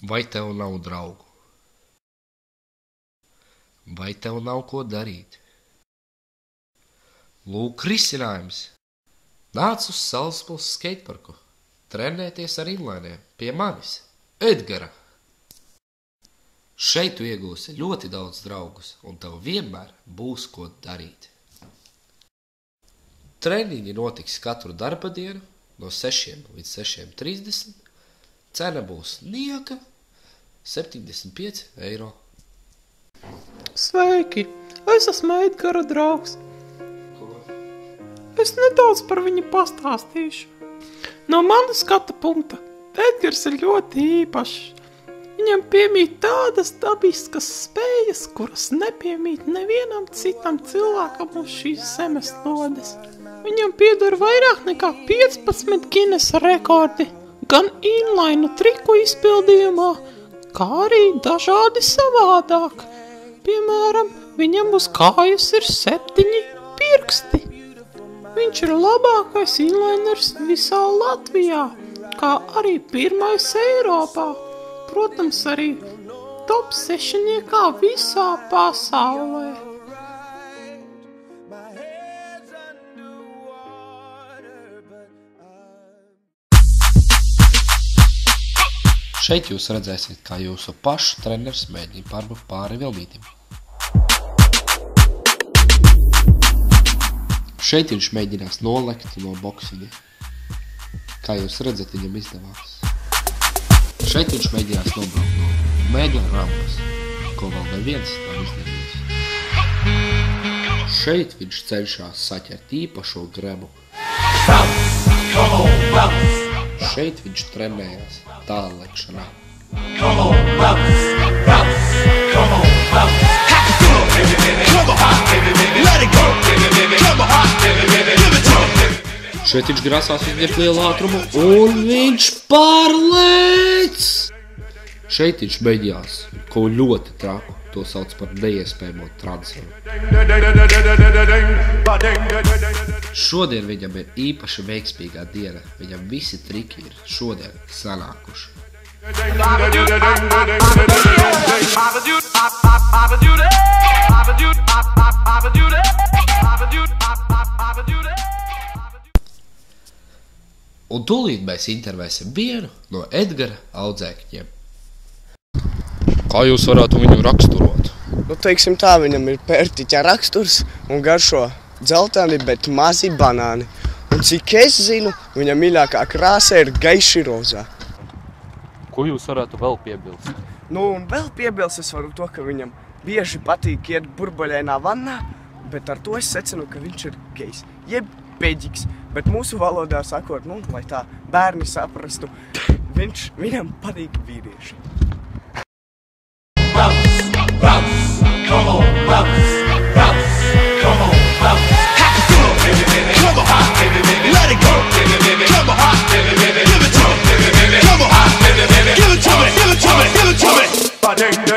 Vai tev nav draugu? Vai tev nav ko darīt? Lūk, risinājums. Nāc uz Salaspils skateparku, trenēties ar inlainiem pie manis, Edgara. Šeit tu iegūsi ļoti daudz draugus, un tev vienmēr būs ko darīt. Treniņi notiks katru darba dienu no 6 līdz 6:30. Cena būs nieka 75 eiro. Sveiki! Es esmu Edgara draugs. Es nedaudz par viņu pastāstīšu. No manas skata punkta Edgars ir ļoti īpašs. Viņam piemīt tādas dabiskas spējas, kuras nepiemīt nevienam citam cilvēkam uz šīs zemeslodes. Viņam pieder vairāk nekā 15 Guinnessa rekordi, gan inlainu triku izpildījumā, kā arī dažādi savādāk. Piemēram, viņam uz kājas ir 7 pirksti. Viņš ir labākais inlainers visā Latvijā, kā arī pirmais Eiropā. Protams, arī top 6 visā pasaulē. Šeit jūs redzēsiet, kā jūsu pašu treneris mēģina pārbraukt pāri vilnītim. Šeit viņš mēģinās nolekt no boksiņa. Kā jūs redzat, viņam izdevās. Šeit viņš mēģinās nobraukt no mega rampas, ko vēl neviens nav izdarījis. Šeit viņš cenšas saķert īpašo grebu. Šeit viņš trenējās tālekšanā. Šeit viņš grasās izņemt lielu ātrumu, un viņš pārlēc! Šeit viņš mēģinās ko ļoti traku, to sauc par neiespējamo transferu. Šodien viņam ir īpaši veiksmīgā diena, viņam visi triki ir šodien sanākuši. Un tūlīt mēs intervēsim vienu no Edgara audzēkņiem. Kā jūs varētu viņu raksturot? Teiksim tā, viņam ir pērtiķa raksturs un garšo dzelteni, bet mazi banāni. Un cik es zinu, viņa mīļākā krāsa ir gaiši rozā. Ko jūs varētu vēl piebilst? Un vēl piebilst es varu to, ka viņam bieži patīk iet burbuļainā vannā, bet ar to es secinu, ka viņš ir gejs, jeb peģiks. Bet mūsu valodā sakot, lai tā bērni saprastu, viņam patīk vīrieši. Give it to me.